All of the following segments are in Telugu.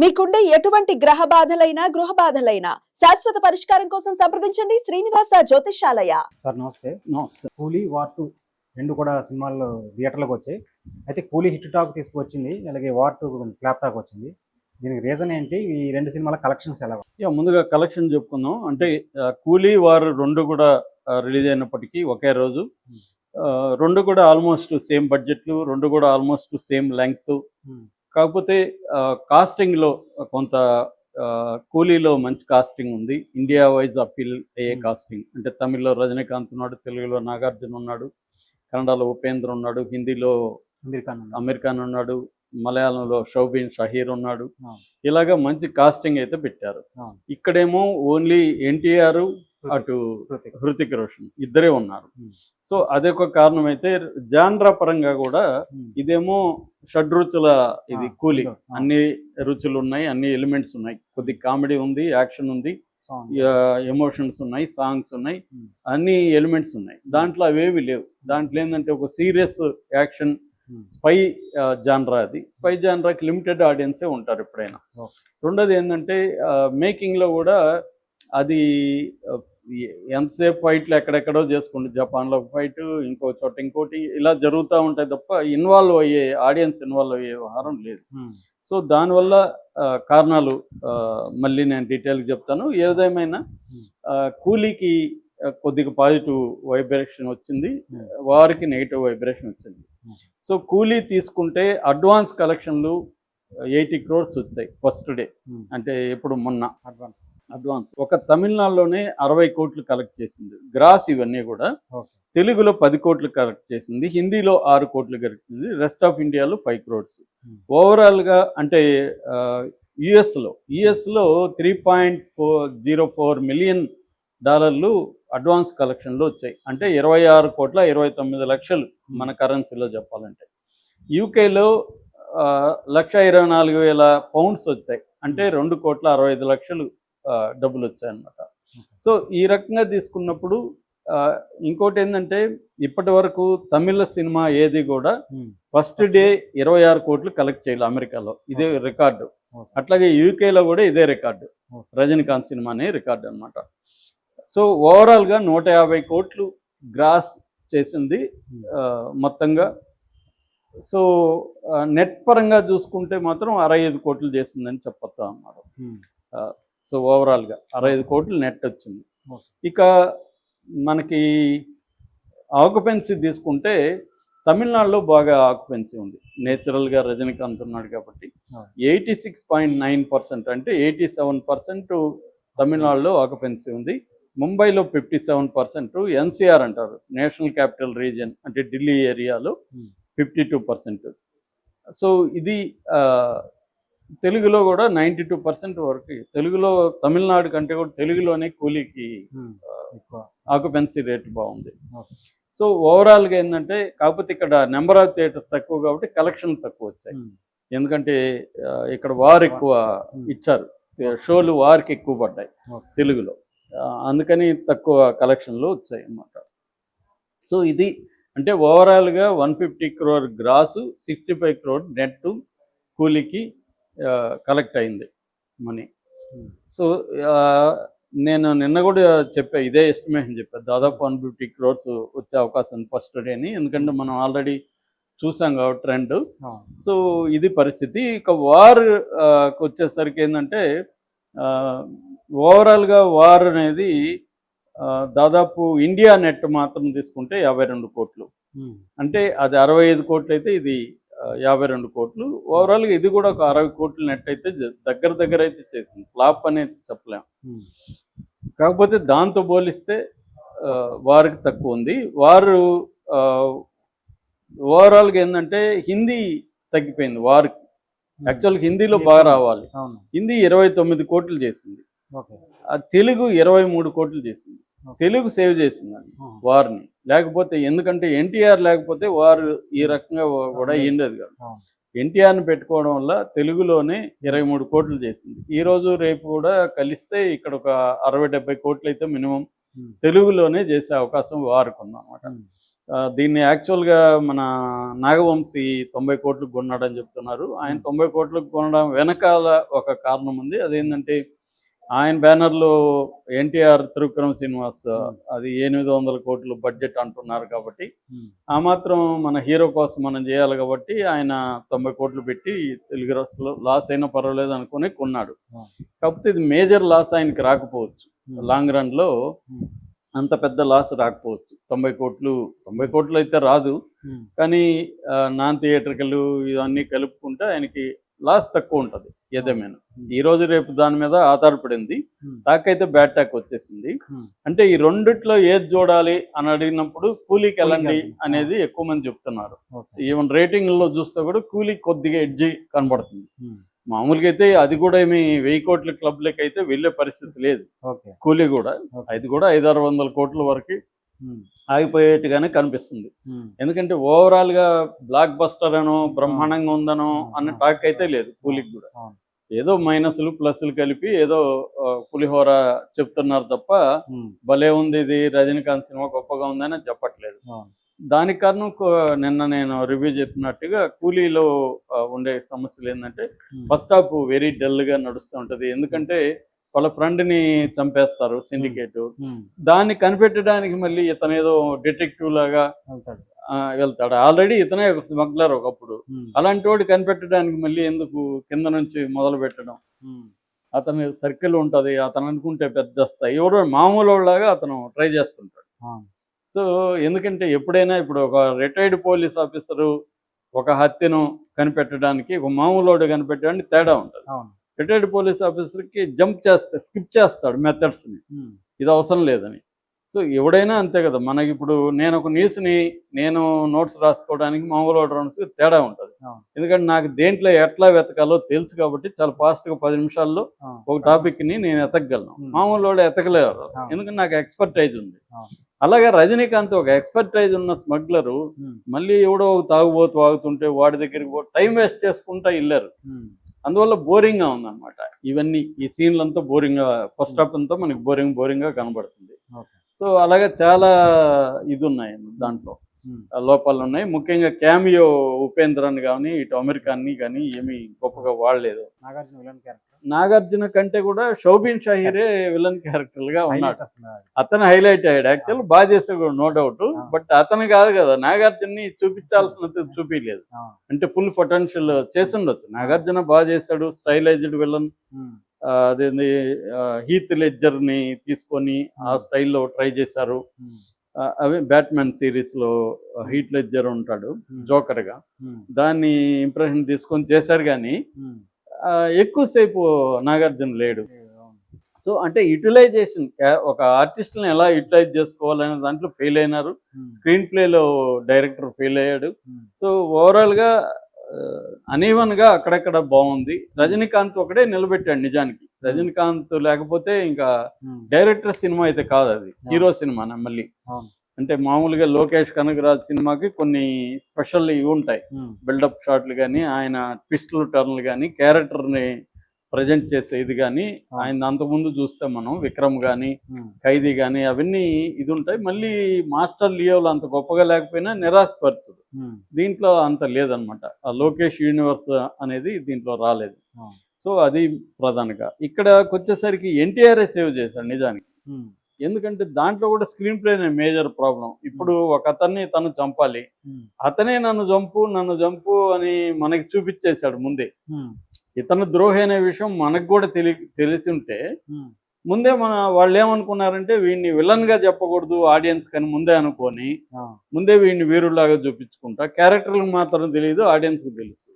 మీకుండే ఎటువంటి గ్రహ బాధలైనా గృహ బాధలైనా శాశ్వత పరిష్కారం కోసం సంప్రదించండి శ్రీనివాస జ్యోతిషాలయ. సార్ నమస్తే. కూలీ వార్ 2 రెండు కూడా సినిమాల్లో థియేటర్లకు వచ్చాయి. అయితే కూలీ హిట్ టాక్ తీసుకువచ్చింది, అలాగే వార్ 2 ఫ్లాప్ టాక్ వచ్చింది. దీనికి రీజన్ ఏంటి? ఈ రెండు సినిమాల కలెక్షన్స్ ఎలా? ముందుగా కలెక్షన్ చెప్పుకుందాం. అంటే కూలీ వార్ రెండు కూడా రిలీజ్ అయినప్పటికీ ఒకే రోజు, రెండు కూడా ఆల్మోస్ట్ సేమ్ బడ్జెట్లు, రెండు కూడా ఆల్మోస్ట్ సేమ్ లెంగ్త్. కాకపోతే కాస్టింగ్లో కొంత కూలీలో మంచి కాస్టింగ్ ఉంది, ఇండియా వైజ్ అప్పీల్ అయ్యే కాస్టింగ్. అంటే తమిళ్లో రజనీకాంత్ ఉన్నాడు, తెలుగులో నాగార్జున ఉన్నాడు, కన్నడలో ఉపేంద్ర ఉన్నాడు, హిందీలో అమీర్ ఖాన్ ఉన్నాడు, మలయాళంలో షౌబీన్ షహీర్ ఉన్నాడు. ఇలాగా మంచి కాస్టింగ్ అయితే పెట్టారు. ఇక్కడేమో ఓన్లీ ఎన్టీఆర్, అటు హృతిక్ రోషన్ ఇద్దరే ఉన్నారు. సో అదొక కారణం. అయితే జాన్రా పరంగా కూడా ఇదేమో షడ్రుచుల ఇది కూలీ, అన్ని రుచులు ఉన్నాయి, అన్ని ఎలిమెంట్స్ ఉన్నాయి. కొద్ది కామెడీ ఉంది, యాక్షన్ ఉంది, ఎమోషన్స్ ఉన్నాయి, సాంగ్స్ ఉన్నాయి, అన్ని ఎలిమెంట్స్ ఉన్నాయి. దాంట్లో అవేవి లేవు. దాంట్లో ఏంటంటే ఒక సీరియస్ యాక్షన్ స్పై జాన్రా. అది స్పై జాన్రాకి లిమిటెడ్ ఆడియన్సే ఉంటారు ఎప్పుడైనా. రెండోది ఏంటంటే మేకింగ్లో కూడా అది ఎంతసేపు ఫైట్లు ఎక్కడెక్కడో చేసుకుంటే, జపాన్లో ఒక ఫైట్, ఇంకో చోట ఇంకోటి, ఇలా జరుగుతూ ఉంటాయి తప్ప ఆడియన్స్ ఇన్వాల్వ్ అయ్యే వ్యవహారం లేదు. సో దానివల్ల కారణాలు మళ్ళీ నేను డీటెయిల్గా చెప్తాను. ఏదేమైనా కూలీకి కొద్దిగా పాజిటివ్ వైబ్రేషన్ వచ్చింది, వారికి నెగిటివ్ వైబ్రేషన్ వచ్చింది. సో కూలీ తీసుకుంటే అడ్వాన్స్ కలెక్షన్లు 80 crores వచ్చాయి ఫస్ట్ డే. అంటే ఇప్పుడు మొన్న అడ్వాన్స్ ఒక తమిళనాడులోనే 60 కోట్లు కలెక్ట్ చేసింది గ్రాస్. ఇవన్నీ కూడా తెలుగులో 10 కోట్లు కలెక్ట్ చేసింది, హిందీలో 6 కోట్లు కలెక్ట్ చేసింది, రెస్ట్ ఆఫ్ ఇండియాలో 5 crores. ఓవరాల్గా అంటే యుఎస్లో 3.04 మిలియన్ డాలర్లు అడ్వాన్స్ కలెక్షన్లో వచ్చాయి. అంటే 26.29 లక్షలు మన కరెన్సీలో చెప్పాలంటే. యూకేలో 1,24,000 పౌండ్స్ వచ్చాయి, అంటే 2,65,00,000 డబ్బులు వచ్చాయన్నమాట. సో ఈ రకంగా తీసుకున్నప్పుడు ఇంకోటి ఏంటంటే, ఇప్పటి వరకు తమిళ సినిమా ఏది కూడా ఫస్ట్ డే 26 కోట్లు కలెక్ట్ చేయాలి అమెరికాలో, ఇదే రికార్డు. అట్లాగే యూకేలో కూడా ఇదే రికార్డు, రజనీకాంత్ సినిమానే రికార్డు అనమాట. సో ఓవరాల్గా 150 కోట్లు గ్రాస్ చేసింది మొత్తంగా. సో నెట్ పరంగా చూసుకుంటే మాత్రం 65 కోట్లు చేసిందని చెప్పొచ్చు అన్నమాట. సో ఓవరాల్గా 65 కోట్లు నెట్ వచ్చింది. ఇక మనకి ఆక్యుపెన్సీ తీసుకుంటే తమిళనాడులో బాగా ఆక్యుపెన్సీ ఉంది, నేచురల్గా రజనీకాంత్ ఉన్నాడు కాబట్టి. 86.9%, అంటే 87% తమిళనాడులో ఆక్యుపెన్సీ ఉంది. ముంబైలో 57%, ఎన్సీఆర్ అంటారు, నేషనల్ క్యాపిటల్ రీజియన్, అంటే ఢిల్లీ ఏరియాలో 52%. సో ఇది తెలుగులో కూడా 92% వరకు. తెలుగులో తమిళనాడు కంటే కూడా తెలుగులోనే కూలీకి ఆక్యుపెన్సీ రేట్ బాగుంది. సో ఓవరాల్గా ఏంటంటే, కాకపోతే ఇక్కడ నెంబర్ ఆఫ్ థియేటర్స్ తక్కువ కాబట్టి కలెక్షన్ తక్కువ వచ్చాయి. ఎందుకంటే ఇక్కడ వార్ ఎక్కువ ఇచ్చారు, షోలు వార్కి ఎక్కువ పడ్డాయి తెలుగులో, అందుకని తక్కువ కలెక్షన్లు వచ్చాయి అన్నమాట. సో ఇది అంటే ఓవరాల్గా 150 crore గ్రాసు, 65 crore నెట్ కూలీకి కలెక్ట్ అయింది మనీ. సో నేను నిన్న కూడా చెప్పా, ఇదే ఎస్టిమేషన్ చెప్పాను, దాదాపు 150 crores వచ్చే అవకాశం ఫస్ట్ డేని. ఎందుకంటే మనం ఆల్రెడీ చూసాం కాబట్టి ట్రెండ్. సో ఇది పరిస్థితి. ఇక వార్ వచ్చేసరికి ఏంటంటే, ఓవరాల్గా వార్ అనేది దాదాపు ఇండియా నెట్ మాత్రం తీసుకుంటే 52 కోట్లు. అంటే అది 65 కోట్లు అయితే ఇది 52 కోట్లు. ఓవరాల్గా ఇది కూడా ఒక 60 కోట్లు నెట్ అయితే దగ్గర అయితే చేసింది. ఫ్లాప్ అనేది చెప్పలేము. కాకపోతే దాంతో పోలిస్తే వారికి తక్కువ ఉంది. వారు ఓవరాల్గా ఏంటంటే హిందీ తగ్గిపోయింది వారికి. యాక్చువల్గా హిందీలో బాగా రావాలి. హిందీ 29 కోట్లు చేసింది, తెలుగు 23 కోట్లు చేసింది. తెలుగు సేవ్ చేసిందండి వారిని. లేకపోతే ఎందుకంటే ఎన్టీఆర్ లేకపోతే వారు ఈ రకంగా కూడా అయ్యిండేది కాదు. ఎన్టీఆర్ని పెట్టుకోవడం వల్ల తెలుగులోనే 23 కోట్లు చేసింది. ఈరోజు రేపు కూడా కలిస్తే ఇక్కడ ఒక 60-70 కోట్లు అయితే మినిమం తెలుగులోనే చేసే అవకాశం వారికి ఉందన్నమాట. దీన్ని యాక్చువల్గా మన నాగవంశీ 90 కోట్లకు కొన్నాడని చెప్తున్నారు. ఆయన 90 కోట్లకు కొనడం వెనకాల ఒక కారణం ఉంది. అదేంటంటే ఆయన బ్యానర్లో ఎన్టీఆర్ త్రివిక్రమ్ శ్రీనివాస్ అది 800 కోట్లు బడ్జెట్ అంటున్నారు కాబట్టి ఆ మాత్రం మన హీరో కోసం మనం చేయాలి కాబట్టి ఆయన 90 కోట్లు పెట్టి తెలుగు రాష్ట్రంలో లాస్ అయినా పర్వాలేదు అనుకుని కొన్నాడు. కాకపోతే ఇది మేజర్ లాస్ ఆయనకి రాకపోవచ్చు, లాంగ్ రన్లో అంత పెద్ద లాస్ రాకపోవచ్చు. 90 కోట్లు అయితే రాదు, కానీ నాన్ థియేటర్కలు ఇవన్నీ కలుపుకుంటే ఆయనకి లాస్ తక్కువ ఉంటుంది ఏదేమైనా. ఈ రోజు రేపు దాని మీద ఆధారపడింది. టాక్ అయితే బ్యాడ్ టాక్ వచ్చేసింది. అంటే ఈ రెండిట్లో ఏది చూడాలి అని అడిగినప్పుడు కూలీకి వెళ్ళండి అనేది ఎక్కువ మంది చెప్తున్నారు. ఈవెన్ రేటింగ్లో చూస్తే కూడా కూలీ కొద్దిగా ఎడ్జి కనబడుతుంది. మామూలుగా అయితే అది కూడా ఏమి 1000 కోట్ల క్లబ్లకి అయితే వెళ్ళే పరిస్థితి లేదు. కూలీ కూడా అది కూడా 500-600 కోట్ల వరకు ఆగిపోయేట్టుగానే కనిపిస్తుంది. ఎందుకంటే ఓవరాల్ గా బ్లాక్ బస్టర్ అనో బ్రహ్మాండంగా ఉందనో అన్న టాక్ అయితే లేదు కూలీకి కూడా. ఏదో మైనస్లు ప్లస్లు కలిపి ఏదో పులిహోర చెప్తున్నారు తప్ప భలే ఉంది ఇది రజనీకాంత్ సినిమా గొప్పగా ఉందని చెప్పట్లేదు. దానికి కారణం నిన్న నేను రివ్యూ చెప్పినట్టుగా కూలీలో ఉండే సమస్యలు ఏంటంటే ఫస్ట్ హాఫ్ వెరీ డల్గా నడుస్తూ ఉంటుంది. ఎందుకంటే వాళ్ళ ఫ్రెండ్ని చంపేస్తారు సిండికేట్, దాన్ని కనిపెట్టడానికి మళ్ళీ ఇతను ఏదో డిటెక్టివ్ లాగా వెళ్తాడు. ఆల్రెడీ ఇతనే ఒక స్మగ్లర్ ఒకప్పుడు, అలాంటి వాడు కనిపెట్టడానికి మళ్ళీ ఎందుకు కింద నుంచి మొదలు పెట్టడం? అతని సర్కిల్ ఉంటుంది, అతను అనుకుంటే పెద్ద స్థాయి ఎవరో మామూలు వాళ్ళలాగా అతను ట్రై చేస్తుంటాడు. సో ఎందుకంటే ఎప్పుడైనా ఇప్పుడు ఒక రిటైర్డ్ పోలీస్ ఆఫీసరు ఒక హత్యను కనిపెట్టడానికి ఒక మామూలు వాడు కనిపెట్టడానికి తేడా ఉంటుంది. రిటైర్డ్ పోలీస్ ఆఫీసర్కి స్కిప్ చేస్తాడు మెథడ్స్ని, ఇది అవసరం లేదని. సో ఎవడైనా అంతే కదా. మనకి ఇప్పుడు నేను ఒక న్యూస్ని నేను నోట్స్ రాసుకోవడానికి మామూలు వాడు తేడా ఉంటుంది. ఎందుకంటే నాకు దేంట్లో ఎట్లా వెతకాలో తెలుసు కాబట్టి చాలా ఫాస్ట్గా 10 నిమిషాల్లో ఒక టాపిక్ని నేను ఎతకగలను. మామూలు వాడు ఎతకలేరు, ఎందుకంటే నాకు ఎక్స్పర్టైజ్ ఉంది. అలాగే రజనీకాంత్ ఒక ఎక్స్పర్టైజ్ ఉన్న స్మగ్లరు మళ్ళీ ఎవడో తాగుబోతు వాగుతుంటే వాడి దగ్గరికి టైం వేస్ట్ చేసుకుంటా వెళ్ళారు. అందువల్ల బోరింగ్గా ఉందన్నమాట. ఇవన్నీ ఈ సీన్లంతా బోరింగ్గా, ఫస్ట్ హాఫ్ అంతా మనకి బోరింగ్గా కనబడుతుంది. సో అలాగే చాలా ఇది ఉన్నాయి దాంట్లో, లోపాలు ఉన్నాయి. ముఖ్యంగా క్యామియో ఉపేంద్రని కానీ ఇటు అమెరికాని కానీ ఏమీ గొప్పగా వాడలేదు. నాగార్జున కంటే కూడా షౌబీన్ షాహీరే విలన్ క్యారెక్టర్గా ఉన్నాడు. అతను హైలైట్ అయ్యాడు. యాక్చువల్ బాగా చేసాడు నో డౌట్, బట్ అతను కాదు కదా నాగార్జున్ని చూపించాల్సినంత చూపించలేదు. అంటే ఫుల్ పొటెన్షియల్ చేసిండొచ్చు. నాగార్జున బాగా చేశాడు, స్టైలైజ్డ్ విలన్. అదేంది హీత్ లెడ్జర్ని తీసుకొని ఆ స్టైల్లో ట్రై చేశారు. అవి బ్యాట్మెన్ సిరీస్లో హీత్ లెడ్జర్ ఉంటాడు జోకర్గా, దాన్ని ఇంప్రెషన్ తీసుకొని చేశారు. కానీ ఎక్కువసేపు నాగార్జున లేడు. సో అంటే యూటిలైజేషన్, ఒక ఆర్టిస్ట్ని ఎలా యూటిలైజ్ చేసుకోవాలనే దాంట్లో ఫెయిల్ అయినారు. స్క్రీన్ ప్లేలో డైరెక్టర్ ఫెయిల్ అయ్యాడు. సో ఓవరాల్గా అనీవన్గా అక్కడక్కడ బాగుంది. రజనీకాంత్ ఒకటే నిలబెట్టాడు. నిజానికి రజనీకాంత్ లేకపోతే ఇంకా డైరెక్టర్ సినిమా అయితే కాదు, అది హీరో సినిమా. మళ్ళీ అంటే మామూలుగా లోకేష్ కనగరాజ్ సినిమాకి కొన్ని స్పెషల్ ఇవి ఉంటాయి, బిల్డప్ షాట్లు కానీ, ఆయన ట్విస్టులు టర్న్లు కానీ, క్యారెక్టర్ని ప్రజెంట్ చేసే ఇది కానీ. ఆయన అంతకుముందు చూస్తే మనం విక్రమ్ కానీ, ఖైదీ కానీ అవన్నీ ఇది ఉంటాయి. మళ్ళీ మాస్టర్ లియోలో అంత గొప్పగా లేకపోయినా నిరాశపరచదు. దీంట్లో అంత లేదనమాట. ఆ లోకేష్ యూనివర్స్ అనేది దీంట్లో రాలేదు. సో అది ప్రధానంగా. ఇక్కడకి వచ్చేసరికి ఎన్టీఆర్ఏ సేవ్ చేశాడు నిజానికి. ఎందుకంటే దాంట్లో కూడా స్క్రీన్ ప్లే మేజర్ ప్రాబ్లం. ఇప్పుడు ఒక అతన్ని తను చంపాలి, అతనే నన్ను చంపు అని మనకి చూపించేశాడు ముందే. ఇతను ద్రోహి అనే విషయం మనకు కూడా తెలిసి ఉంటే ముందే వాళ్ళు ఏమనుకున్నారంటే వీడిని విలన్ గా చెప్పకూడదు ఆడియన్స్ కానీ ముందే అనుకొని ముందే వీడిని వీరులాగా చూపించుకుంటా. క్యారెక్టర్లకు మాత్రం తెలియదు, ఆడియన్స్ కు తెలుసు.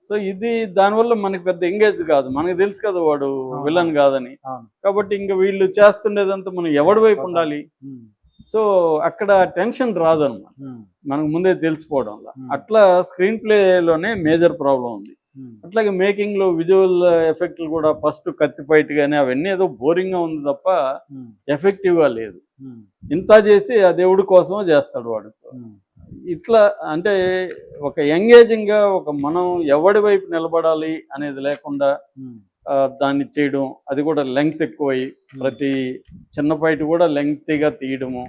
సో ఇది దానివల్ల మనకి పెద్ద ఎంగేజ్ కాదు. మనకు తెలుసు కదా వాడు విలన్ కాదని. కాబట్టి ఇంకా వీళ్ళు చేస్తుండేదంతా మనం ఎవడి వైపు ఉండాలి. సో అక్కడ టెన్షన్ రాదు అనమాట, మనకు ముందే తెలిసిపోవడం వల్ల. అట్లా స్క్రీన్ ప్లేలోనే మేజర్ ప్రాబ్లం ఉంది. అట్లాగే మేకింగ్ లో విజువల్ ఎఫెక్ట్లు కూడా ఫస్ట్ కత్తి ఫైట్ కానీ అవన్నీ ఏదో బోరింగ్ గా ఉంది తప్ప ఎఫెక్టివ్ గా లేదు. ఇంత చేసి ఆ దేవుడి కోసమో చేస్తాడు వాడు. ఇట్లా అంటే ఒక ఎంగేజింగ్ గా ఒక మనం ఎవడి వైపు నిలబడాలి అనేది లేకుండా దాన్ని చేయడం, అది కూడా లెంగ్త్ ఎక్కువై ప్రతి చిన్న ఫైట్ కూడా లెంగ్తీగా తీయడము.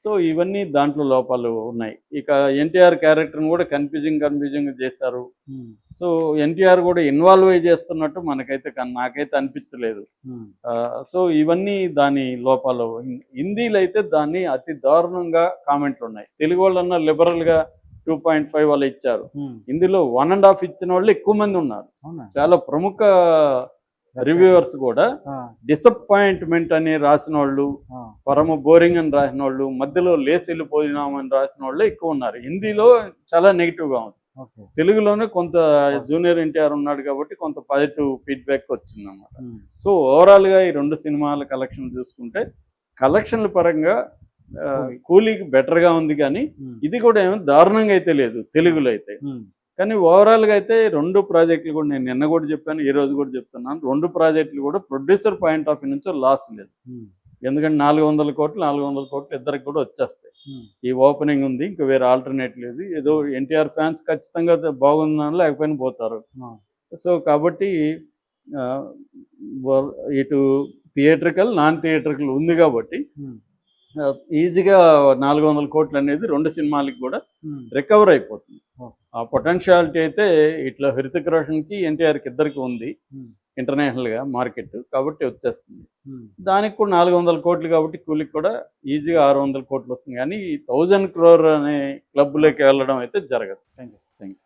సో ఇవన్నీ దాంట్లో లోపాలు ఉన్నాయి. ఇక ఎన్టీఆర్ క్యారెక్టర్ని కూడా కన్ఫ్యూజింగ్ చేస్తారు. సో ఎన్టీఆర్ కూడా ఇన్వాల్వ్ అయ్యి చేస్తున్నట్టు నాకైతే అనిపించలేదు. సో ఇవన్నీ దాని లోపాలు. హిందీలో అయితే దాన్ని అతి దారుణంగా కామెంట్లు ఉన్నాయి. తెలుగు వాళ్ళన్నా లిబరల్గా 2.5 వాళ్ళు ఇచ్చారు. హిందీలో 1.5 ఇచ్చిన వాళ్ళు ఎక్కువ మంది ఉన్నారు. చాలా ప్రముఖ రివ్యూవర్స్ కూడా డిసప్పాయింట్మెంట్ అని రాసిన వాళ్ళు, పరమ బోరింగ్ అని రాసిన వాళ్ళు, మధ్యలో లేసి వెళ్ళిపోయినామని రాసిన వాళ్ళు ఎక్కువ ఉన్నారు. హిందీలో చాలా నెగిటివ్గా ఉంది. తెలుగులోనే కొంత జూనియర్ ఎన్టీఆర్ ఉన్నాడు కాబట్టి కొంత పాజిటివ్ ఫీడ్బ్యాక్ వచ్చిందన్నమాట. సో ఓవరాల్గా ఈ రెండు సినిమాల కలెక్షన్ చూసుకుంటే కలెక్షన్ల పరంగా కూలీకి బెటర్గా ఉంది, కానీ ఇది కూడా ఏమో దారుణంగా అయితే లేదు తెలుగులో అయితే. కానీ ఓవరాల్గా అయితే రెండు ప్రాజెక్టులు కూడా నేను నిన్న కూడా చెప్పాను, ఈ రోజు కూడా చెప్తున్నాను, రెండు ప్రాజెక్టులు కూడా ప్రొడ్యూసర్ పాయింట్ ఆఫ్ వ్యూ నుంచి లాస్ లేదు. ఎందుకంటే 400 కోట్లు ఇద్దరికి కూడా వచ్చేస్తాయి. ఈ ఓపెనింగ్ ఉంది, ఇంకా వేరే ఆల్టర్నేట్ లేదు. ఏదో ఎన్టీఆర్ ఫ్యాన్స్ ఖచ్చితంగా బాగుందని లేకపోయినా పోతారు. సో కాబట్టి ఇటు థియేట్రికల్ నాన్ థియేట్రికల్ ఉంది కాబట్టి ఈజీగా 400 కోట్లు అనేది రెండు సినిమాలకి కూడా రికవర్ అయిపోతుంది. ఆ పొటెన్షియాలిటీ అయితే ఇట్లా హృతిక్ రోషన్కి ఎన్టీఆర్కి ఇద్దరికి ఉంది ఇంటర్నేషనల్గా మార్కెట్ కాబట్టి వచ్చేస్తుంది. దానికి కూడా 400 కోట్లు కాబట్టి కూలికి కూడా ఈజీగా 600 కోట్లు వస్తుంది. కానీ 1000 crore అనే క్లబ్లోకి వెళ్ళడం అయితే జరగదు. Thank you.